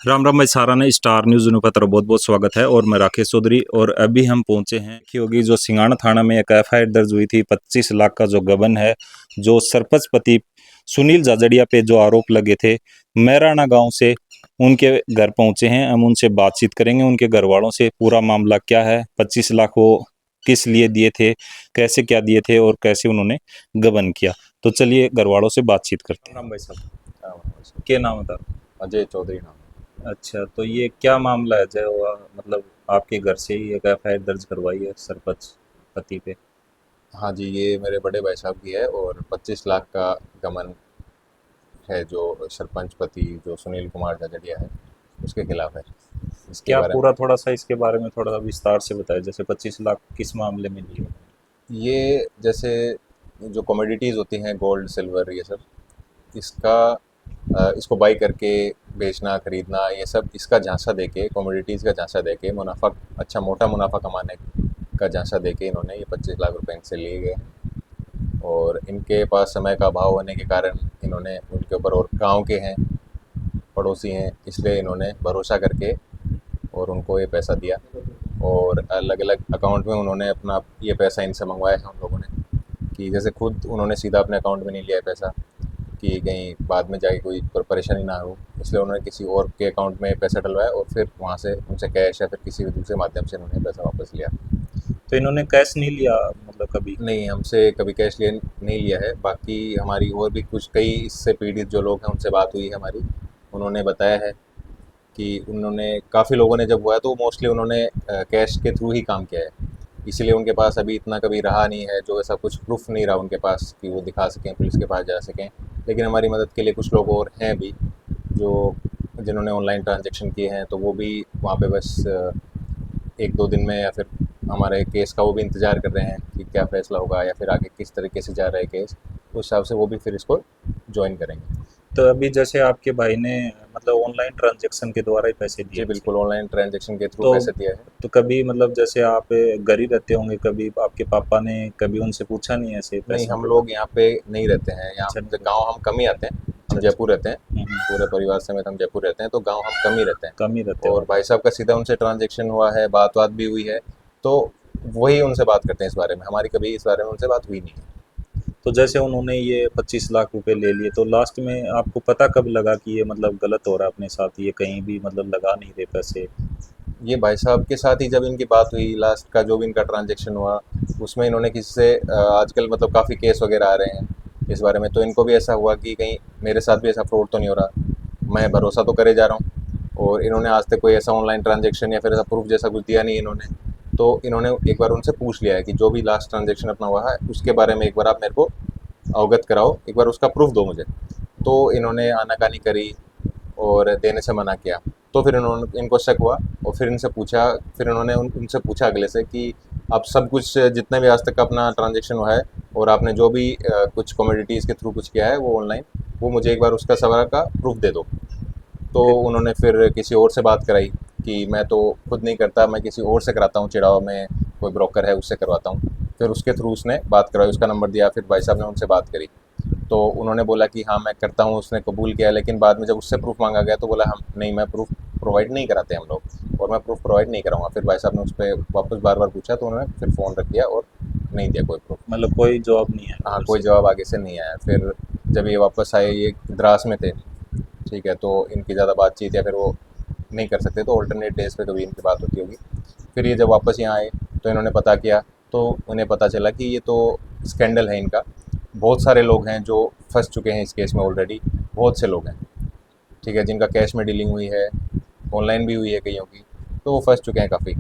राम राम, मैं सारा ने स्टार न्यूज़ पत्र बहुत बहुत स्वागत है। और मैं राकेश चौधरी। और अभी हम पहुंचे हैं कि होगी जो सिंगाना थाना में एक एफआईआर दर्ज हुई थी। 25 लाख का जो गबन है, जो सरपंच पति सुनील जाजड़िया पे जो आरोप लगे थे, मैराना गांव से उनके घर पहुंचे हैं। हम उनसे बातचीत करेंगे, उनके घर वालों से पूरा मामला क्या है, 25 लाख वो किस लिए दिए थे, कैसे क्या दिए थे और कैसे उन्होंने गबन किया। तो चलिए घर वालों से बातचीत करते हैं। राम भाई साहब, क्या नाम था? अजय चौधरी नाम। अच्छा, तो ये क्या मामला है जो मतलब आपके घर से ही एक एफआईआर दर्ज करवाई है सरपंच पति पे? हाँ जी, ये मेरे बड़े भाई साहब की है और 25 लाख का गबन है जो सरपंच पति जो सुनील कुमार झगड़िया है उसके खिलाफ है। इसके क्या बारे में पूरा थोड़ा सा इसके बारे में थोड़ा विस्तार से बताएं, जैसे 25 लाख किस मामले में लिए? ये जैसे जो कमोडिटीज़ होती हैं गोल्ड सिल्वर ये सब, इसका इसको बाई करके बेचना खरीदना ये सब इसका झांसा देके कमोडिटीज़ का झांसा देके मुनाफा अच्छा मोटा मुनाफा कमाने का झांसा देके इन्होंने ये 25 लाख रुपए इनसे लिए गए। और इनके पास समय का अभाव होने के कारण इन्होंने उनके ऊपर, और गांव के हैं पड़ोसी हैं, इसलिए इन्होंने भरोसा करके और उनको ये पैसा दिया। और अलग अलग अकाउंट में उन्होंने अपना ये पैसा इनसे मंगवाया है उन लोगों ने, कि जैसे खुद उन्होंने सीधा अपने अकाउंट में नहीं लिया है पैसा, कि कहीं बाद में जाके कोई परेशानी ना हो, इसलिए उन्होंने किसी और के अकाउंट में पैसा डलवाया और फिर वहाँ से उनसे कैश या फिर किसी भी दूसरे माध्यम से उन्होंने पैसा वापस लिया। तो इन्होंने कैश नहीं लिया मतलब कभी? नहीं, हमसे कभी कैश लिए नहीं लिया है। बाकी हमारी और भी कुछ कई इससे पीड़ित जो लोग हैं उनसे बात हुई है हमारी, उन्होंने बताया है कि उन्होंने काफ़ी लोगों ने जब हुआ है तो मोस्टली उन्होंने कैश के थ्रू ही काम किया है, इसीलिए उनके पास अभी इतना कभी रहा नहीं है, जो ऐसा कुछ प्रूफ नहीं रहा उनके पास कि वो दिखा सकें, पुलिस के पास जा सकें। लेकिन हमारी मदद के लिए कुछ लोग और हैं भी, जो जिन्होंने ऑनलाइन ट्रांजेक्शन किए हैं, तो वो भी वहाँ पे बस 1-2 दिन में या फिर हमारे केस का वो भी इंतज़ार कर रहे हैं कि क्या फ़ैसला होगा या फिर आगे किस तरीके से जा रहा है केस, उस हिसाब से वो भी फिर इसको जॉइन करेंगे। तो अभी जैसे आपके भाई ने मतलब ऑनलाइन ट्रांजैक्शन के द्वारा ही पैसे दिए जी थे, बिल्कुल, ऑनलाइन ट्रांजेक्शन के थ्रू तो पैसे दिया है। तो कभी मतलब जैसे आप घर ही रहते होंगे, कभी आपके पापा ने कभी उनसे पूछा नहीं ऐसे नहीं, पैसों हम के बारे लोग यहाँ पे नहीं रहते हैं, यहाँ अच्छा, नहीं गाँव पूछा। हम कम ही आते हैं। अच्छा, हम अच्छा। जयपुर रहते हैं, हम्म। पूरे परिवार समेत हम जयपुर रहते हैं, तो गाँव हम कम ही रहते हैं। कम ही रहते और होंगे। भाई साहब का सीधा उनसे ट्रांजेक्शन हुआ है, बात-वात भी हुई है, तो वही उनसे बात करते हैं इस बारे में, हमारी कभी इस बारे में उनसे बात हुई नहीं है। तो जैसे उन्होंने ये 25 लाख रुपए ले लिए, तो लास्ट में आपको पता कब लगा कि ये मतलब गलत हो रहा है अपने साथ, ये कहीं भी मतलब लगा नहीं रहे पैसे? ये भाई साहब के साथ ही जब इनकी बात हुई, लास्ट का जो भी इनका ट्रांजेक्शन हुआ, उसमें इन्होंने किसी से आजकल मतलब काफ़ी केस वगैरह आ रहे हैं इस बारे में, तो इनको भी ऐसा हुआ कि कहीं मेरे साथ भी ऐसा फ्रॉड तो नहीं हो रहा। मैं भरोसा तो करे जा रहा हूँ और इन्होंने आज तक कोई ऐसा ऑनलाइन ट्रांजेक्शन या फिर ऐसा प्रूफ जैसा कुछ दिया नहीं इन्होंने। तो इन्होंने एक बार उनसे पूछ लिया है कि जो भी लास्ट ट्रांजेक्शन अपना हुआ है उसके बारे में एक बार आप मेरे को अवगत कराओ, एक बार उसका प्रूफ दो मुझे। तो इन्होंने आनाकानी करी और देने से मना किया। तो फिर इन्होंने, इनको शक हुआ और फिर इनसे पूछा, फिर उन्होंने उनसे पूछा अगले से कि आप सब कुछ जितने भी आज तक का अपना ट्रांजेक्शन हुआ है और आपने जो भी कुछ कमोडिटीज़ के थ्रू कुछ किया है वो ऑनलाइन, वो मुझे एक बार उसका सवाल का प्रूफ दे दो। तो फिर उन्होंने फिर किसी और से बात कराई कि मैं तो खुद नहीं करता, मैं किसी और से कराता हूँ, चिड़ावा में कोई ब्रोकर है उससे करवाता हूँ। फिर उसके थ्रू उसने बात करवाई, उसका नंबर दिया, फिर भाई साहब ने उनसे बात करी। तो उन्होंने बोला कि हाँ मैं करता हूँ, उसने कबूल किया, लेकिन बाद में जब उससे प्रूफ मांगा गया तो बोला हम नहीं, मैं प्रूफ प्रोवाइड नहीं कराते हम लोग और मैं प्रूफ प्रोवाइड नहीं कराऊंगा। फिर भाई साहब ने उस पर वापस बार बार पूछा तो उन्होंने फिर फ़ोन रख दिया और नहीं दिया कोई प्रूफ। मतलब कोई जवाब नहीं है हाँ, उधर कोई से? जवाब आगे से नहीं आया। फिर जब ये वापस आए, ये द्रास में थे, ठीक है, तो इनकी ज़्यादा बातचीत या फिर वो नहीं कर सकते, तो ऑल्टरनेट डेज पे कभी इनकी बात होती होगी। फिर ये जब वापस यहाँ आए तो इन्होंने पता किया, तो उन्हें पता चला कि ये तो स्कैंडल है इनका। बहुत सारे लोग हैं जो फंस चुके हैं इस केस में ऑलरेडी, बहुत से लोग हैं, ठीक है, जिनका कैश में डीलिंग हुई है, ऑनलाइन भी हुई है कईयों की, तो वो फंस चुके हैं काफ़ी।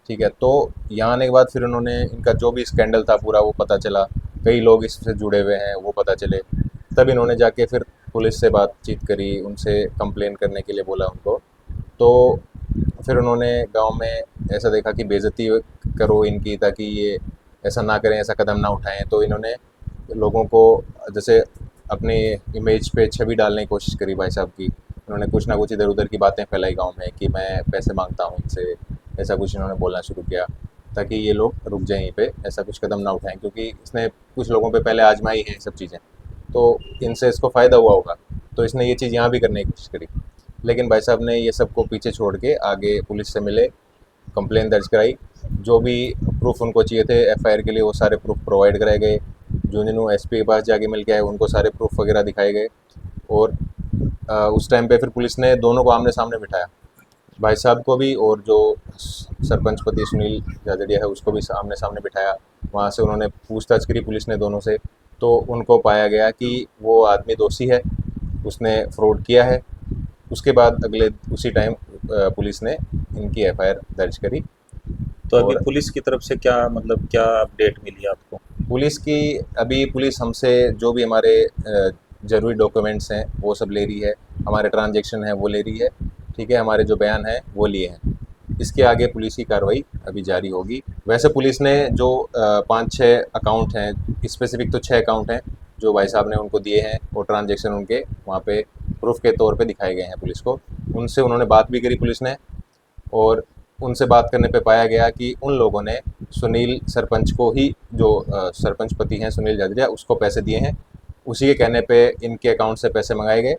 ठीक है, तो यहाँ आने के बाद फिर उन्होंने इनका जो भी स्कैंडल था पूरा वो पता चला, कई लोग इससे जुड़े हुए हैं वो पता चले, तब इन्होंने जाके फिर पुलिस से बातचीत करी, उनसे कंप्लेन करने के लिए बोला उनको। तो फिर उन्होंने गांव में ऐसा देखा कि बेइज्जती करो इनकी, ताकि ये ऐसा ना करें, ऐसा कदम ना उठाएं, तो इन्होंने लोगों को जैसे अपने इमेज पे छवि डालने की कोशिश करी भाई साहब की। उन्होंने कुछ ना कुछ इधर उधर की बातें फैलाई गांव में कि मैं पैसे मांगता हूँ इनसे, ऐसा कुछ इन्होंने बोलना शुरू किया, ताकि ये लोग रुक जाएं यहीं पे, ऐसा कुछ कदम ना उठाएं, क्योंकि इसने कुछ लोगों पे पहले आजमाई है ये सब चीज़ें, तो इनसे इसको फ़ायदा हुआ होगा, तो इसने ये चीज़ यहाँ भी करने की कोशिश करी। लेकिन भाई साहब ने ये सबको पीछे छोड़ के आगे पुलिस से मिले, कंप्लेन दर्ज कराई, जो भी प्रूफ उनको चाहिए थे एफआईआर के लिए वो सारे प्रूफ प्रोवाइड कराए गए। झुंझुनू एसपी के पास जाके मिल के आए, उनको सारे प्रूफ वगैरह दिखाए गए। और उस टाइम पे फिर पुलिस ने दोनों को आमने सामने बिठाया, भाई साहब को भी और जो सरपंच पति सुनील जाजड़िया है उसको भी आमने सामने बिठाया। वहाँ से उन्होंने पूछताछ करी पुलिस ने दोनों से, तो उनको पाया गया कि वो आदमी दोषी है, उसने फ्रॉड किया है। उसके बाद अगले उसी टाइम पुलिस ने इनकी एफआईआर दर्ज करी। तो अभी और पुलिस की तरफ से क्या मतलब क्या अपडेट मिली आपको? पुलिस हमसे जो भी हमारे ज़रूरी डॉक्यूमेंट्स हैं वो सब ले रही है, हमारे ट्रांजैक्शन हैं वो ले रही है, ठीक है, हमारे जो बयान हैं वो लिए हैं। इसके आगे पुलिस की कार्रवाई अभी जारी होगी। वैसे पुलिस ने जो 5-6 अकाउंट हैं, स्पेसिफिक तो 6 अकाउंट हैं जो भाई साहब ने उनको दिए हैं और ट्रांजैक्शन उनके वहाँ पे प्रूफ के तौर पे दिखाए गए हैं पुलिस को। उनसे उन्होंने बात भी करी पुलिस ने, और उनसे बात करने पे पाया गया कि उन लोगों ने सुनील सरपंच को ही, जो सरपंच पति हैं सुनील जाजरिया, उसको पैसे दिए हैं। उसी के कहने पे इनके अकाउंट से पैसे मंगाए गए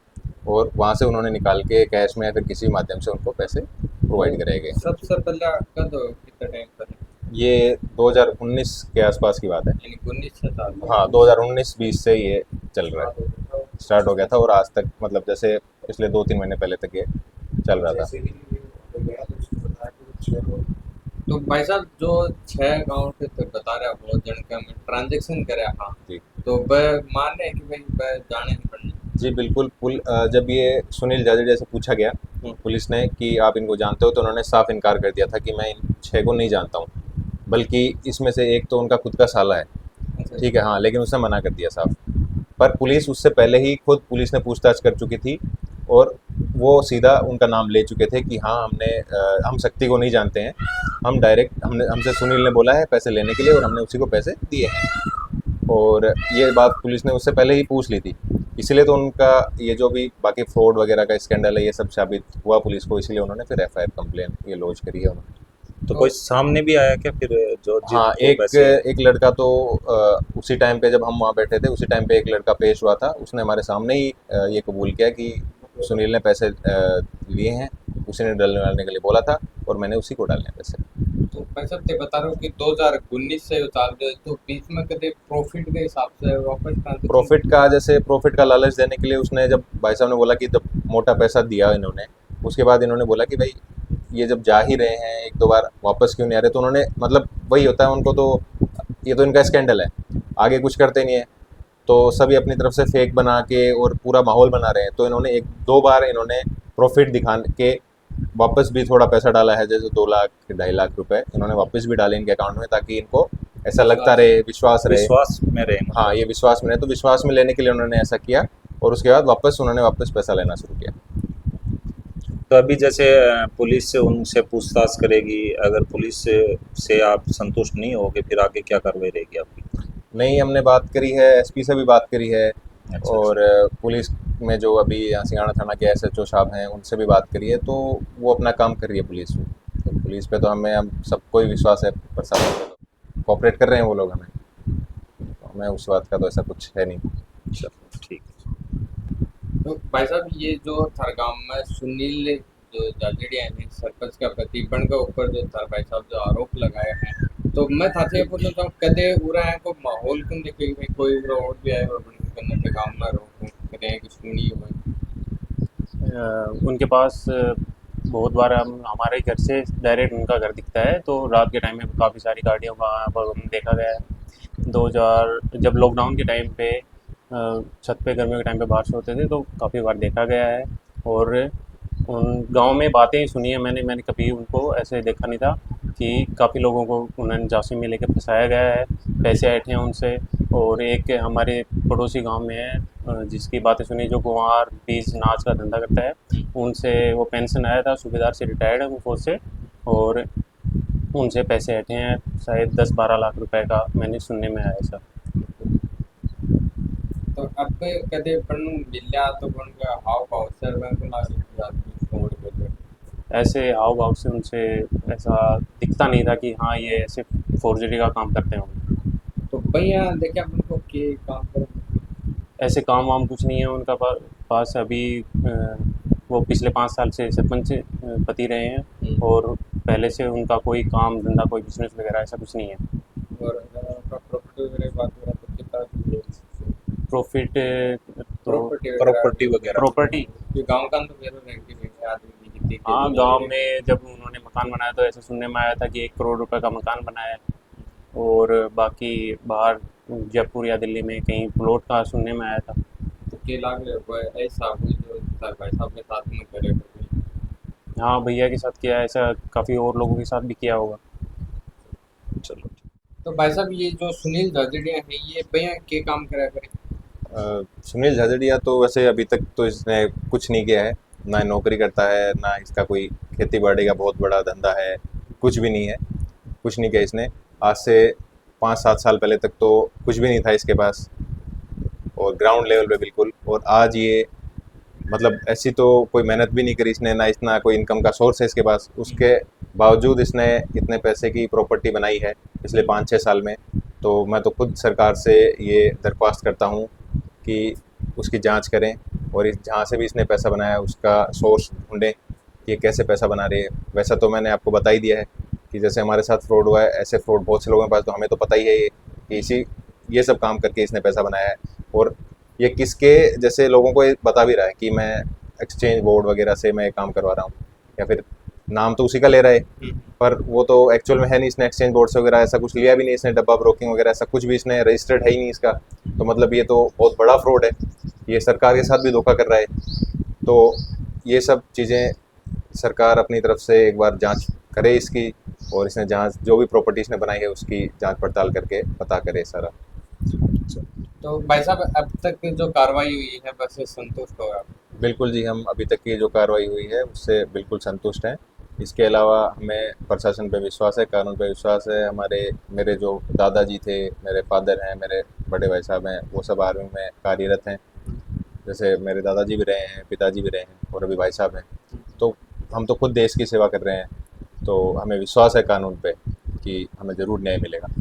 और वहाँ से उन्होंने निकाल के कैश में या फिर किसी माध्यम से उनको पैसे प्रोवाइड कराए गए। सबसे पहले कब कितना टाइम पहले? ये 2019 के आसपास की बात है। यानी 19 साल हाँ, 2019-20 से ये चल रहा है, स्टार्ट हो गया था और आज तक, मतलब जैसे पिछले 2-3 महीने पहले तक ये चल रहा था। तो भाई साहब जो 6 अकाउंट थे बता रहे हैं बहुत जन का ट्रांजेक्शन करे, हाँ, जी तो वह माने हैं कि भाई वह जाने नहीं पड़ने। जी बिल्कुल। जब ये सुनील जाजरिया से पूछा गया पुलिस ने कि आप इनको जानते हो, तो उन्होंने साफ इनकार कर दिया था कि मैं इन 6 को नहीं जानता हूँ, बल्कि इसमें से एक तो उनका खुद का साला है, ठीक है, हाँ, लेकिन उसने मना कर दिया साफ। पर पुलिस उससे पहले ही खुद पुलिस ने पूछताछ कर चुकी थी और वो सीधा उनका नाम ले चुके थे कि हाँ हम शक्ति को नहीं जानते हैं, हम डायरेक्ट, हमसे सुनील ने बोला है पैसे लेने के लिए और हमने उसी को पैसे दिए हैं। और ये बात पुलिस ने उससे पहले ही पूछ ली थी, इसीलिए तो उनका ये जो भी बाकी फ्रॉड वगैरह का स्कैंडल है ये सब साबित हुआ पुलिस को, इसीलिए उन्होंने फिर एफआईआर कंप्लेन ये लॉन्च करी है उन्होंने। तो कोई सामने भी आया क्या फिर जो हाँ, एक लड़का तो उसी टाइम पे जब हम वहाँ बैठे थे उसी टाइम पे एक लड़का पेश हुआ था, उसने हमारे सामने ही ये कबूल किया कि सुनील ने पैसे लिए हैं, उसी ने डालने के लिए बोला था और मैंने उसी को डालने पैसे। तो भाई साहब ते बता रहा हूँ कि 2019 से चाल रहे, तो बीच में कभी प्रॉफिट के हिसाब से वापस ट्रांजेक्शन प्रॉफिट का लालच देने के लिए उसने, जब भाई साहब ने बोला कि जब मोटा पैसा दिया इन्होंने, उसके बाद इन्होंने बोला कि भाई ये जब जा ही रहे हैं 1-2 बार वापस क्यों नहीं आ रहे, तो उन्होंने, मतलब वही होता है उनको, तो ये तो इनका स्कैंडल है, आगे कुछ करते नहीं है, तो सभी अपनी तरफ से फेक बना के और पूरा माहौल बना रहे हैं। तो इन्होंने 1-2 बार इन्होंने प्रॉफिट दिखा के वापस भी थोड़ा पैसा डाला है, जैसे 2 लाख 2.5 लाख रुपए इन्होंने वापस भी डाले इनके अकाउंट में, ताकि इनको ऐसा लगता रहे, विश्वास रहे, विश्वास में रहे। हाँ, ये विश्वास में रहे, तो विश्वास में लेने के लिए उन्होंने ऐसा किया और उसके बाद उन्होंने वापस पैसा लेना शुरू किया। तो अभी जैसे पुलिस से उनसे पूछताछ करेगी, अगर पुलिस से आप संतुष्ट नहीं होगे फिर आगे क्या कार्रवाई रहेगी आपकी? नहीं, हमने बात करी है, एसपी से भी बात करी है, अच्छा, और पुलिस में जो अभी यहाँ सिंघाड़ा थाना के एसएचओ साहब हैं उनसे भी बात करी है, तो वो अपना काम कर रही है पुलिस। तो पुलिस पे तो हम सबको ही विश्वास है, प्रशासन पे तो कोऑपरेट कर रहे हैं वो लोग हमें, तो हमें उस बात का तो ऐसा कुछ है नहीं। चलो ठीक है। तो भाई साहब ये जो थरगाम में सुनील जो जाजड़िया है सरपंच का प्रतिबंध के ऊपर जो थर भाई साहब जो आरोप लगाए हैं, तो मैं था से पूछना चाहूँ कदे उरा है को माहौल कन देखे भाई कोई रोड भी आए और करने पे गांव में रोक कदे कि सुनी हो उनके पास बहुत बार हमारे घर से डायरेक्ट उनका घर दिखता है, तो रात के टाइम में काफ़ी सारी गाड़ियों का आवागमन देखा गया है। 2000 जब लॉकडाउन के टाइम पे छत पे गर्मियों के टाइम पे बाहर सोते थे तो काफ़ी बार देखा गया है। और उन गांव में बातें ही सुनी है मैंने कभी उनको ऐसे देखा नहीं था कि काफ़ी लोगों को उन्होंने जासूसी में लेके फंसाया गया है, पैसे ऐंठे हैं उनसे। और एक हमारे पड़ोसी गांव में है जिसकी बातें सुनी, जो गुंवार बीज नाच का धंधा करता है, उनसे वो पेंशन आया था, सूबेदार से रिटायर्ड है वो फौज से, और उनसे पैसे ऐंठे हैं शायद 10-12 लाख रुपए का, मैंने सुनने में आया ऐसा। तो अब कदे पण मिल्या तो पण का हाव पाव सर में को लागे ऐसे हाव भाव से उनसे ऐसा दिखता नहीं था कि हाँ ये ऐसे फोर्जरी का काम करते हैं। तो भैया देखिए अपन को के काम कर ऐसे काम वाम कुछ नहीं है उनका पास अभी। वो पिछले 5 साल से सरपंच पति रहे हैं और पहले से उनका कोई काम धंधा कोई बिजनेस वगैरह ऐसा कुछ नहीं है। और अगर आपका प्रॉपर्टी वगैरह की बात करें तो कितना प्रॉफिट तो प्रॉपर्टी वगैरह प्रॉपर्टी कि गांव का तो मेरे रहती है आदमी की कितनी हाँ, गांव में जब उन्होंने मकान बनाया तो ऐसे सुनने में आया था कि 1 करोड़ रुपए का मकान बनाया है और बाकी बाहर जयपुर या दिल्ली में कहीं प्लॉट का सुनने में आया था। तो के लाख रुपए ऐसा हुई जो सर भाई साहब के साथ में करे हुए। हाँ, भैया के साथ किया है, ऐसा काफ़ी और लोगों के साथ भी किया होगा। चलो तो भाई साहब ये जो सुनील झाझड़िया है ये भैया के काम करा करे। सुनील झाझड़िया तो वैसे अभी तक तो इसने कुछ नहीं किया है, ना नौकरी करता है, ना इसका कोई खेती बाड़ी का बहुत बड़ा धंधा है, कुछ भी नहीं है, कुछ नहीं किया इसने। आज से 5-7 साल पहले तक तो कुछ भी नहीं था इसके पास और ग्राउंड लेवल पे बिल्कुल। और आज ये मतलब ऐसी तो कोई मेहनत भी नहीं करी इसने, ना इतना कोई इनकम का सोर्स है इसके पास, उसके बावजूद इसने इतने पैसे की प्रॉपर्टी बनाई है पिछले 5-6 साल में। तो मैं तो खुद सरकार से ये दरख्वास्त करता हूँ कि उसकी जांच करें और इस जहाँ से भी इसने पैसा बनाया उसका सोर्स ढूंढें कि ये कैसे पैसा बना रही है। वैसा तो मैंने आपको बता ही दिया है कि जैसे हमारे साथ फ्रॉड हुआ है ऐसे फ्रॉड बहुत से लोगों के पास, तो हमें तो पता ही है ये कि ये सब काम करके इसने पैसा बनाया है। और ये किसके जैसे लोगों को ये बता भी रहा है कि मैं एक्सचेंज बोर्ड वगैरह से मैं काम करवा रहा हूँ, या फिर नाम तो उसी का ले रहा है पर वो तो एक्चुअल में है नहीं। इसने एक्सचेंज बोर्ड से वगैरह ऐसा कुछ लिया भी नहीं, इसने डब्बा ब्रोकिंग वगैरह ऐसा कुछ भी इसने रजिस्टर्ड है ही नहीं इसका। तो मतलब ये तो बहुत बड़ा फ्रॉड है, ये सरकार के साथ भी धोखा कर रहा है। तो ये सब चीज़ें सरकार अपनी तरफ से एक बार जांच करे इसकी, और इसने जांच जो भी प्रॉपर्टी इसने बनाई है उसकी जांच पड़ताल करके पता करे सारा। तो भाई साहब अब तक जो कार्रवाई हुई है वैसे संतुष्ट हो आप। बिल्कुल जी, हम अभी तक की जो कार्रवाई हुई है उससे बिल्कुल संतुष्ट हैं। इसके अलावा हमें प्रशासन पे विश्वास है, कानून पे विश्वास है। मेरे जो दादाजी थे, मेरे फादर हैं, मेरे बड़े भाई साहब हैं, वो सब आर्मी में कार्यरत हैं। जैसे मेरे दादाजी भी रहे हैं, पिताजी भी रहे हैं और अभी भाई साहब हैं। तो हम तो खुद देश की सेवा कर रहे हैं, तो हमें विश्वास है कानून पे कि हमें ज़रूर न्याय मिलेगा।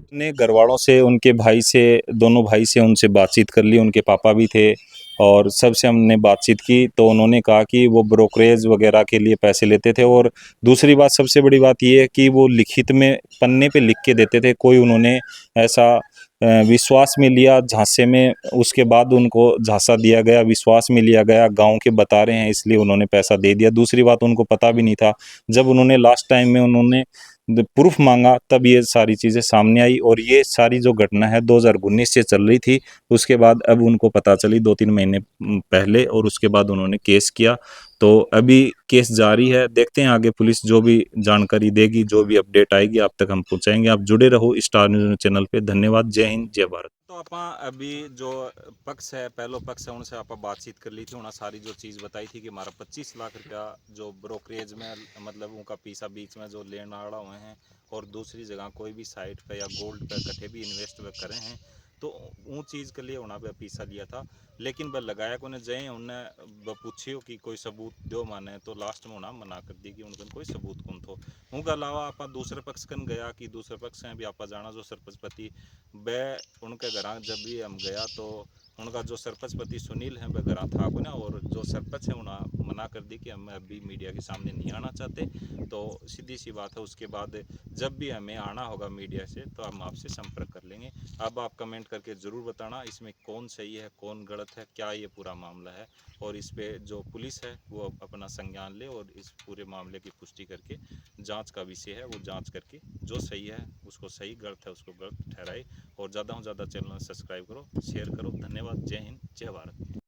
अपने घर वालों से, उनके भाई से, दोनों भाई से उनसे बातचीत कर ली, उनके पापा भी थे और सबसे हमने बातचीत की तो उन्होंने कहा कि वो ब्रोकरेज वगैरह के लिए पैसे लेते थे। और दूसरी बात, सबसे बड़ी बात ये है कि वो लिखित में पन्ने पे लिख के देते थे, कोई उन्होंने ऐसा विश्वास में लिया झांसे में, उसके बाद उनको झांसा दिया गया, विश्वास में लिया गया, गांव के बता रहे हैं इसलिए उन्होंने पैसा दे दिया। दूसरी बात, उनको पता भी नहीं था, जब उन्होंने लास्ट टाइम में उन्होंने प्रूफ मांगा तब ये सारी चीज़ें सामने आई। और ये सारी जो घटना है 2019 से चल रही थी, उसके बाद अब उनको पता चली 2-3 महीने पहले, और उसके बाद उन्होंने केस किया। तो अभी केस जारी है, देखते हैं आगे पुलिस जो भी जानकारी देगी, जो भी अपडेट आएगी आप तक हम पहुंचाएंगे। आप जुड़े रहो स्टार न्यूज़ चैनल पे। धन्यवाद। जय हिंद, जय भारत। तो आप अभी जो पक्ष है, पहलो पक्ष है, उनसे आप बातचीत कर ली थी, उन्हें सारी जो चीज़ बताई थी कि हमारा 25 लाख रुपया जो ब्रोकरेज में मतलब उनका पैसा बीच में जो लेना आड़ा हुए हैं और दूसरी जगह कोई भी साइट पे या गोल्ड पे कटे भी इन्वेस्ट करे हैं, तो वो चीज़ के लिए उन्हें पैसा लिया था। लेकिन वह लगाया को जय उन्हें पूछियो कि कोई सबूत दो माने, तो लास्ट में उन्हें मना कर दी कि उनका कोई सबूत कौन थो। उनके अलावा आप दूसरे पक्ष कन गया कि दूसरे पक्ष हैं भी आप जाना जो सरपंचपति वे उनके घर जब भी हम गया तो उनका जो सरपंचपति सुनील हैं वह घर था को ना, और जो सरपंच है उन्हें मना कर दी कि हम अभी मीडिया के सामने नहीं आना चाहते। तो सीधी सी बात है, उसके बाद जब भी हमें आना होगा मीडिया से तो हम आपसे संपर्क कर लेंगे। अब आप कमेंट करके ज़रूर बताना इसमें कौन सही है कौन गलत है, क्या ये पूरा मामला है, और इस पे जो पुलिस है वो अपना संज्ञान ले और इस पूरे मामले की पुष्टि करके जांच का विषय है वो जांच करके जो सही है उसको सही, गलत है उसको गलत ठहराए। और ज़्यादा से ज़्यादा चैनल सब्सक्राइब करो, शेयर करो। धन्यवाद। जय हिंद, जय भारत।